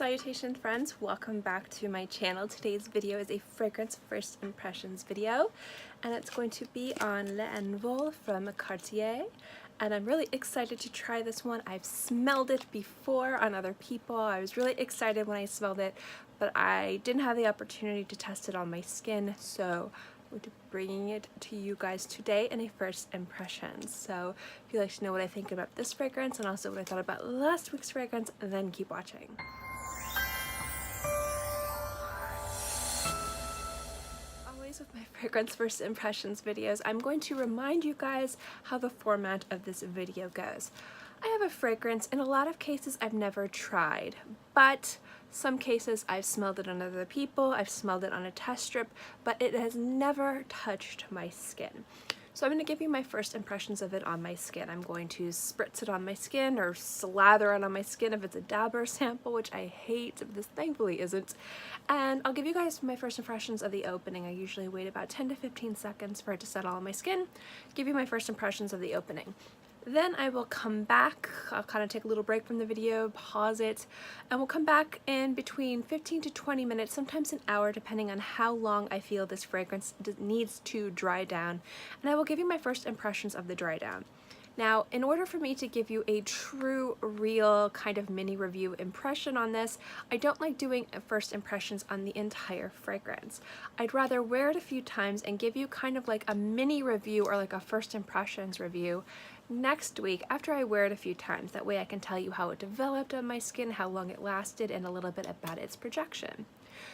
Salutation friends, welcome back to my channel. Today's video is a fragrance first impressions video and it's going to be on L'Envol from Cartier, and I'm really excited to try this one. I've smelled it before on other people. I was really excited when I smelled it, but I didn't have the opportunity to test it on my skin, so I'm going to be bringing it to you guys today in a first impressions. So if you'd like to know what I think about this fragrance and also what I thought about last week's fragrance, then keep watching. With my fragrance first impressions videos, I'm going to remind you guys how the format of this video goes. I have a fragrance. In a lot of cases I've never tried, but some cases I've smelled it on other people, I've smelled it on a test strip, but it has never touched my skin. So I'm going to give you my first impressions of it on my skin. I'm going to spritz it on my skin or slather it on my skin if it's a dabber sample, which I hate, but this thankfully isn't. And I'll give you guys my first impressions of the opening. I usually wait about 10 to 15 seconds for it to settle on my skin, give you my first impressions of the opening. Then I will come back, I'll kind of take a little break from the video, pause it, and we'll come back in between 15 to 20 minutes, sometimes an hour, depending on how long I feel this fragrance needs to dry down. And I will give you my first impressions of the dry down. Now, in order for me to give you a true, real kind of mini review impression on this, I don't like doing first impressions on the entire fragrance. I'd rather wear it a few times and give you kind of like a mini review or like a first impressions review next week after I wear it a few times. That way I can tell you how it developed on my skin, how long it lasted, and a little bit about its projection.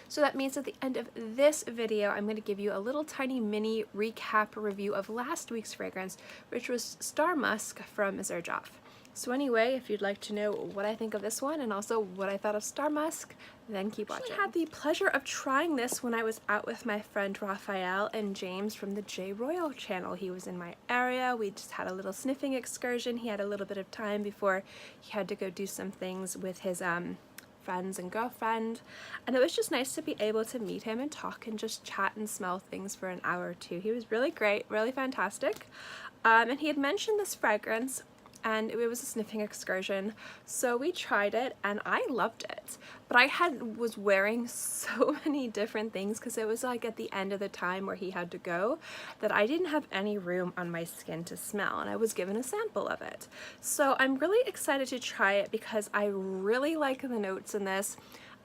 So that means at the end of this video, I'm going to give you a little tiny mini recap review of last week's fragrance, which was Star Musk from Xerjoff. So anyway, if you'd like to know what I think of this one and also what I thought of Star Musk, then keep watching. I had the pleasure of trying this when I was out with my friend Raphael and James from the J Royal channel. He was in my area. We just had a little sniffing excursion. He had a little bit of time before he had to go do some things with his friends and girlfriend, and it was just nice to be able to meet him and talk and just chat and smell things for an hour or two. He was really great, really fantastic, and he had mentioned this fragrance and it was a sniffing excursion, so we tried it and I loved it. But I was wearing so many different things because it was like at the end of the time where he had to go that I didn't have any room on my skin to smell, and I was given a sample of it. So I'm really excited to try it because I really like the notes in this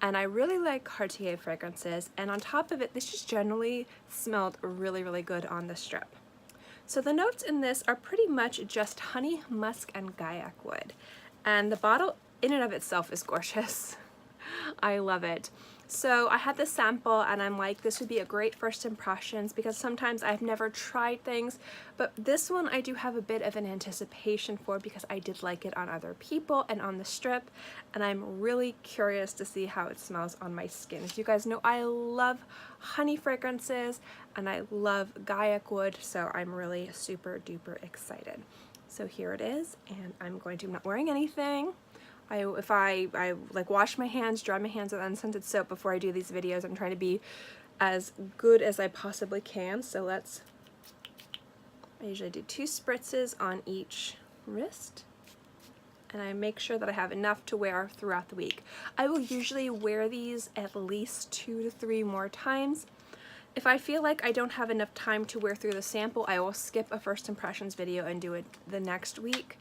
and I really like Cartier fragrances, and on top of it, this just generally smelled really, really good on the strip. So the notes in this are pretty much just honey, musk, and Gaiac wood. And the bottle in and of itself is gorgeous. I love it. So I had this sample and I'm like, this would be a great first impressions because sometimes I've never tried things, but this one I do have a bit of an anticipation for because I did like it on other people and on the strip, and I'm really curious to see how it smells on my skin. As you guys know, I love honey fragrances and I love Gaiac wood, so I'm really super duper excited. So here it is, and I'm not wearing anything. If I like wash my hands, dry my hands with unscented soap before I do these videos. I'm trying to be as good as I possibly can. So I usually do 2 spritzes on each wrist, and I make sure that I have enough to wear throughout the week. I will usually wear these at least 2 to 3 more times. If I feel like I don't have enough time to wear through the sample, I will skip a first impressions video and do it the next week.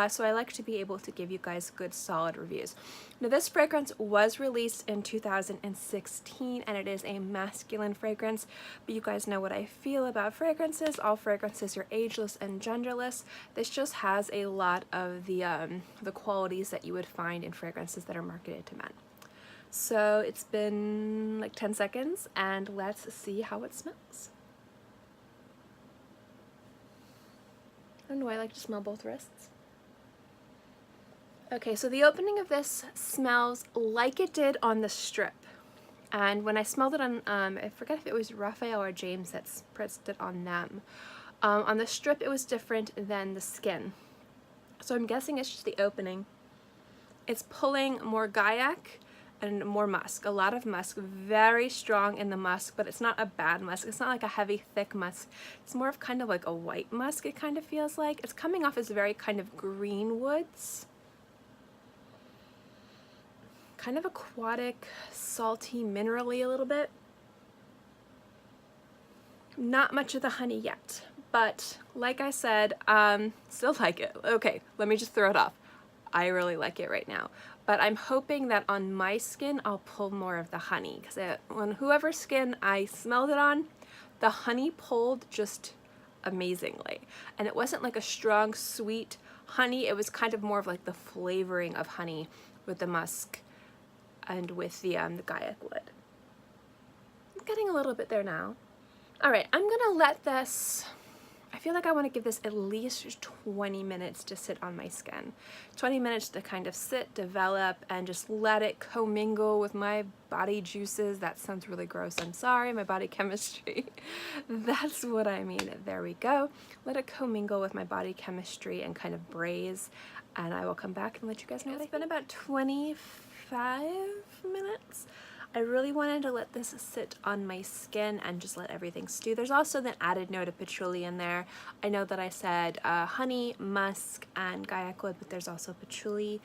So I like to be able to give you guys good solid reviews. Now this fragrance was released in 2016 and it is a masculine fragrance, but you guys know what I feel about fragrances. All fragrances are ageless and genderless. This just has a lot of the qualities that you would find in fragrances that are marketed to men. So it's been like 10 seconds and let's see how it smells. I don't know, I like to smell both wrists. Okay, so the opening of this smells like it did on the strip. And when I smelled it on, I forget if it was Raphael or James that spritzed it on them. On the strip, it was different than the skin. So I'm guessing it's just the opening. It's pulling more Gaiac and more musk, a lot of musk, very strong in the musk, but it's not a bad musk. It's not like a heavy, thick musk. It's more of kind of like a white musk, it kind of feels like. It's coming off as very kind of green woods. kind of aquatic, salty, minerally a little bit. Not much of the honey yet, but like I said, still like it. Okay, let me just throw it off. I really like it right now, but I'm hoping that on my skin I'll pull more of the honey, because on whoever's skin I smelled it on, the honey pulled just amazingly. And it wasn't like a strong sweet honey, it was kind of more of like the flavoring of honey with the musk and with the Gaiac wood. I'm getting a little bit there now. All right, I'm gonna let this, I feel like I want to give this at least 20 minutes to sit on my skin. 20 minutes to kind of sit, develop, and just let it commingle with my body juices. That sounds really gross, I'm sorry, my body chemistry. That's what I mean. There we go. Let it commingle with my body chemistry and kind of braise, and I will come back and let you guys know what I think. It's been about 25 minutes. I really wanted to let this sit on my skin and just let everything stew. There's also the added note of patchouli in there. I know that I said honey, musk, and Gaiac wood, but there's also patchouli.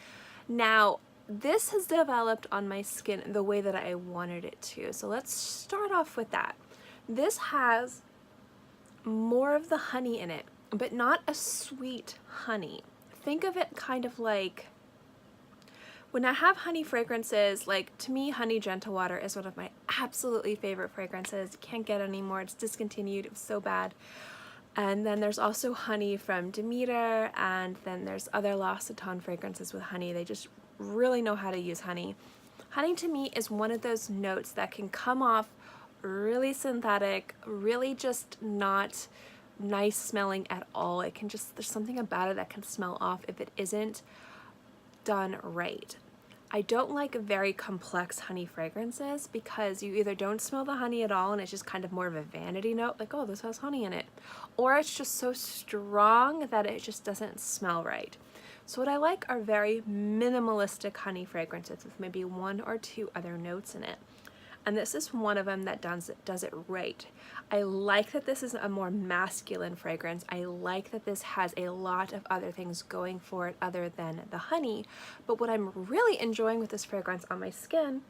Now, this has developed on my skin the way that I wanted it to. So let's start off with that. This has more of the honey in it, but not a sweet honey. Think of it kind of like, when I have honey fragrances, like to me, Honey Gentle Water is one of my absolutely favorite fragrances. Can't get any more, it's discontinued, it was so bad. And then there's also honey from Demeter, and then there's other L'Occitane fragrances with honey. They just really know how to use honey. Honey to me is one of those notes that can come off really synthetic, really just not nice smelling at all. It can just, there's something about it that can smell off if it isn't done right. I don't like very complex honey fragrances because you either don't smell the honey at all and it's just kind of more of a vanity note, like, oh, this has honey in it, or it's just so strong that it just doesn't smell right. So what I like are very minimalistic honey fragrances with maybe one or two other notes in it. And this is one of them that does it right. I like that this is a more masculine fragrance. I like that this has a lot of other things going for it other than the honey. But what I'm really enjoying with this fragrance on my skin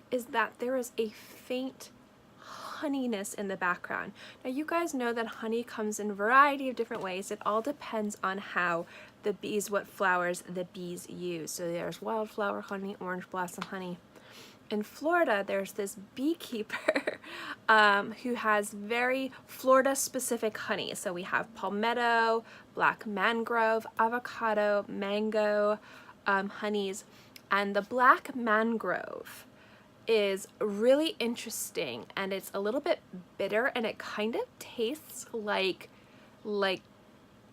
is that there is a faint honeyness in the background. Now you guys know that honey comes in a variety of different ways. It all depends on how the bees, what flowers the bees use. So there's wildflower honey, orange blossom honey. In Florida, there's this beekeeper who has very Florida-specific honey. So we have palmetto, black mangrove, avocado, mango honeys, and the black mangrove is really interesting, and it's a little bit bitter, and it kind of tastes like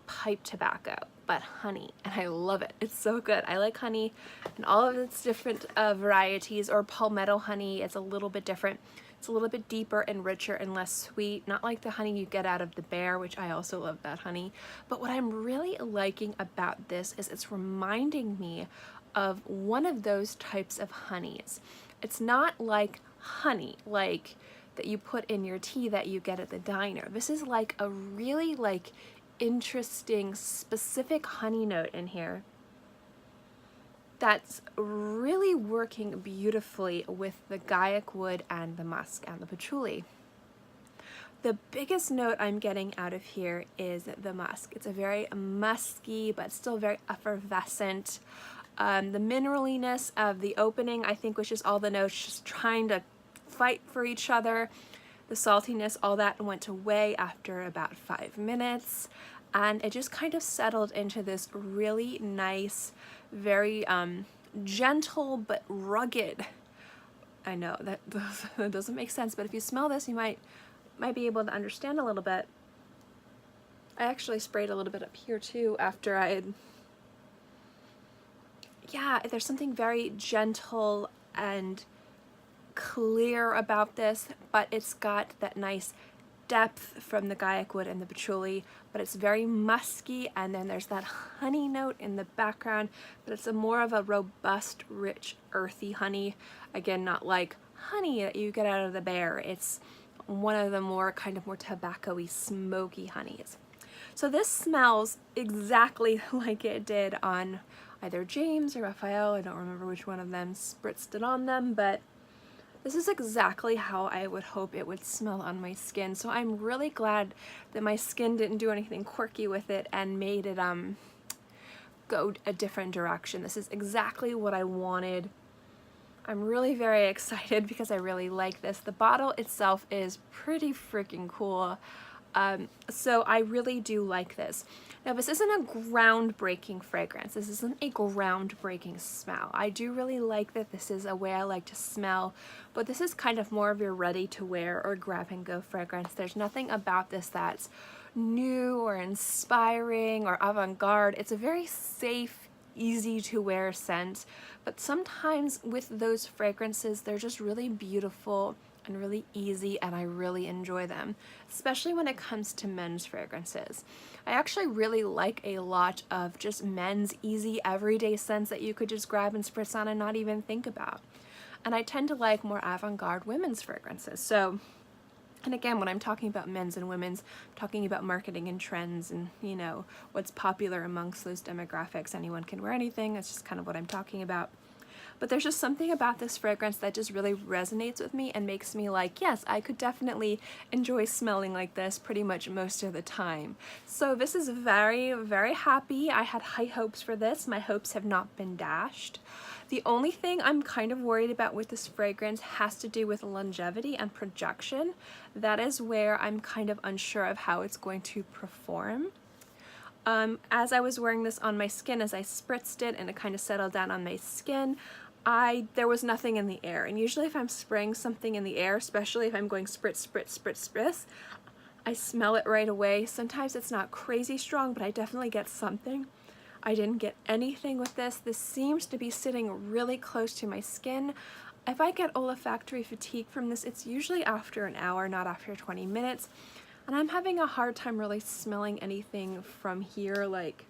pipe tobacco, but honey, and I love it. It's so good. I like honey and all of its different varieties, or palmetto honey. It's a little bit different. It's a little bit deeper and richer and less sweet, not like the honey you get out of the bear, which I also love that honey. But what I'm really liking about this is it's reminding me of one of those types of honeys. It's not like honey, like that you put in your tea that you get at the diner. This is like a really interesting specific honey note in here that's really working beautifully with the Gaiac wood and the musk and the patchouli. The biggest note I'm getting out of here is the musk. It's a very musky but still very effervescent. The mineraliness of the opening, I think, was just all the notes just trying to fight for each other. The saltiness, all that went away after about 5 minutes, and it just kind of settled into this really nice, very gentle but rugged. I know that doesn't make sense, but if you smell this, you might be able to understand a little bit. I actually sprayed a little bit up here too after I had, yeah, there's something very gentle and clear about this, but it's got that nice depth from the Gaiac wood and the patchouli, but it's very musky, and then there's that honey note in the background, but it's a more of a robust, rich, earthy honey. Again, not like honey that you get out of the bear. It's one of the more kind of more tobacco-y, smoky honeys. So this smells exactly like it did on either James or Raphael, I don't remember which one of them, spritzed it on them, but this is exactly how I would hope it would smell on my skin. So I'm really glad that my skin didn't do anything quirky with it and made it go a different direction. This is exactly what I wanted. I'm really very excited because I really like this. The bottle itself is pretty freaking cool. So I really do like this. Now, this isn't a groundbreaking fragrance. This isn't a groundbreaking smell. I do really like that this is a way I like to smell, but this is kind of more of your ready to wear or grab and go fragrance. There's nothing about this that's new or inspiring or avant-garde. It's a very safe, easy to wear scent, but sometimes with those fragrances, they're just really beautiful and really easy, and I really enjoy them, especially when it comes to men's fragrances. I actually really like a lot of just men's easy everyday scents that you could just grab and spritz on and not even think about. And I tend to like more avant-garde women's fragrances. So, and again, when I'm talking about men's and women's, I'm talking about marketing and trends and, you know, what's popular amongst those demographics. Anyone can wear anything. That's just kind of what I'm talking about. But there's just something about this fragrance that just really resonates with me and makes me like, yes, I could definitely enjoy smelling like this pretty much most of the time. So this is very, very happy. I had high hopes for this. My hopes have not been dashed. The only thing I'm kind of worried about with this fragrance has to do with longevity and projection. That is where I'm kind of unsure of how it's going to perform. As I was wearing this on my skin, as I spritzed it and it kind of settled down on my skin, there was nothing in the air. And usually if I'm spraying something in the air, especially if I'm going spritz, spritz, spritz, spritz, I smell it right away. Sometimes it's not crazy strong, but I definitely get something. I didn't get anything with this. This seems to be sitting really close to my skin. If I get olfactory fatigue from this, it's usually after an hour, not after 20 minutes. And I'm having a hard time really smelling anything from here, like,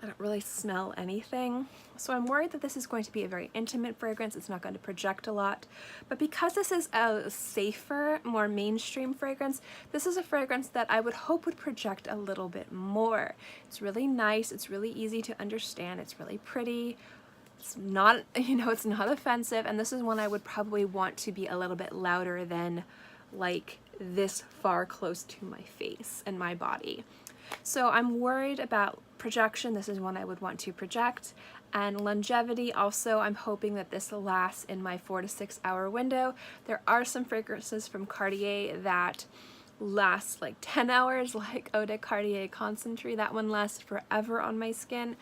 I don't really smell anything. So I'm worried that this is going to be a very intimate fragrance. It's not going to project a lot. But because this is a safer, more mainstream fragrance, this is a fragrance that I would hope would project a little bit more. It's really nice. It's really easy to understand. It's really pretty. It's not, you know, it's not offensive. And this is one I would probably want to be a little bit louder than like this far close to my face and my body. So I'm worried about projection. This is one I would want to project. And longevity also, I'm hoping that this lasts in my 4 to 6 hour window. There are some fragrances from Cartier that last like 10 hours, like Eau de Cartier Concentré. That one lasts forever on my skin.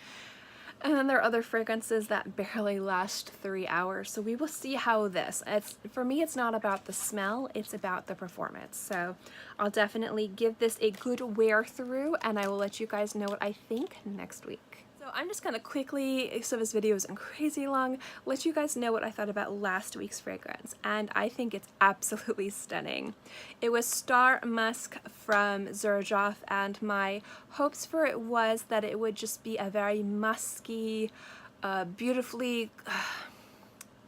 And then there are other fragrances that barely last 3 hours. So we will see how this, for me, it's not about the smell, it's about the performance. So I'll definitely give this a good wear through, and I will let you guys know what I think next week. So I'm just gonna quickly, so this video isn't crazy long, let you guys know what I thought about last week's fragrance, and I think it's absolutely stunning. It was Star Musk from Xerjoff, and my hopes for it was that it would just be a very musky, beautifully,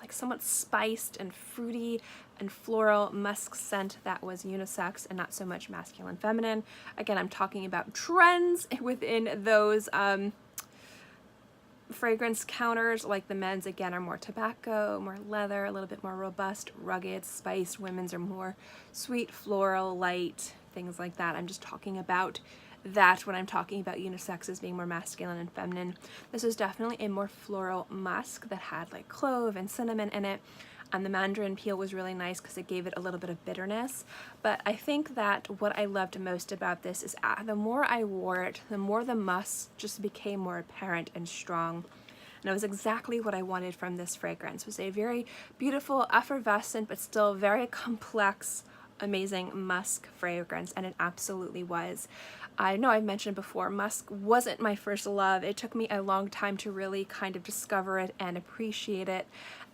like somewhat spiced and fruity and floral musk scent that was unisex and not so much masculine feminine. Again, I'm talking about trends within those fragrance counters. Like the men's, again, are more tobacco, more leather, a little bit more robust, rugged, spiced. Women's are more sweet, floral, light, things like that. I'm just talking about that when I'm talking about unisex as being more masculine and feminine. This is definitely a more floral musk that had like clove and cinnamon in it. And the mandarin peel was really nice because it gave it a little bit of bitterness. But I think that what I loved most about this is the more I wore it, the more the musk just became more apparent and strong. And it was exactly what I wanted from this fragrance. It was a very beautiful, effervescent, but still very complex, amazing musk fragrance, and it absolutely was. I know I've mentioned before, musk wasn't my first love. It took me a long time to really kind of discover it and appreciate it.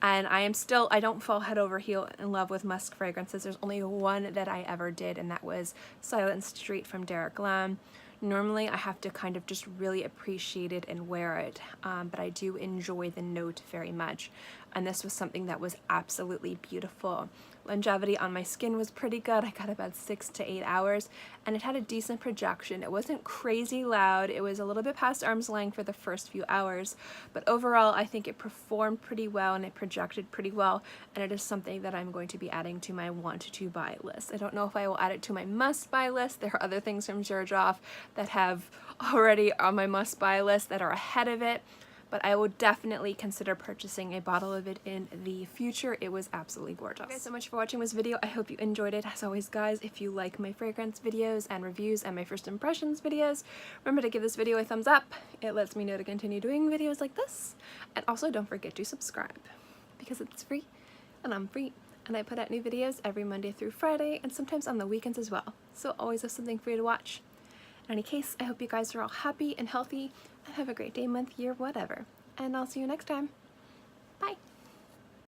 And I don't fall head over heel in love with musk fragrances. There's only one that I ever did, and that was Silent Street from Guerlain. Normally I have to kind of just really appreciate it and wear it, but I do enjoy the note very much. and this was something that was absolutely beautiful. Longevity on my skin was pretty good. I got about 6 to 8 hours, and it had a decent projection. It wasn't crazy loud. It was a little bit past arm's length for the first few hours, but overall I think it performed pretty well and it projected pretty well, and it is something that I'm going to be adding to my want to buy list. I don't know if I will add it to my must buy list. There are other things from Xerjoff that have already on my must buy list that are ahead of it, but I will definitely consider purchasing a bottle of it in the future. It was absolutely gorgeous. Thank you guys so much for watching this video. I hope you enjoyed it. As always, guys, if you like my fragrance videos and reviews and my first impressions videos, remember to give this video a thumbs up. It lets me know to continue doing videos like this. And also don't forget to subscribe, because it's free and I'm free. And I put out new videos every Monday through Friday and sometimes on the weekends as well. So always have something for you to watch. In any case, I hope you guys are all happy and healthy and have a great day, month, year, whatever. And I'll see you next time. Bye!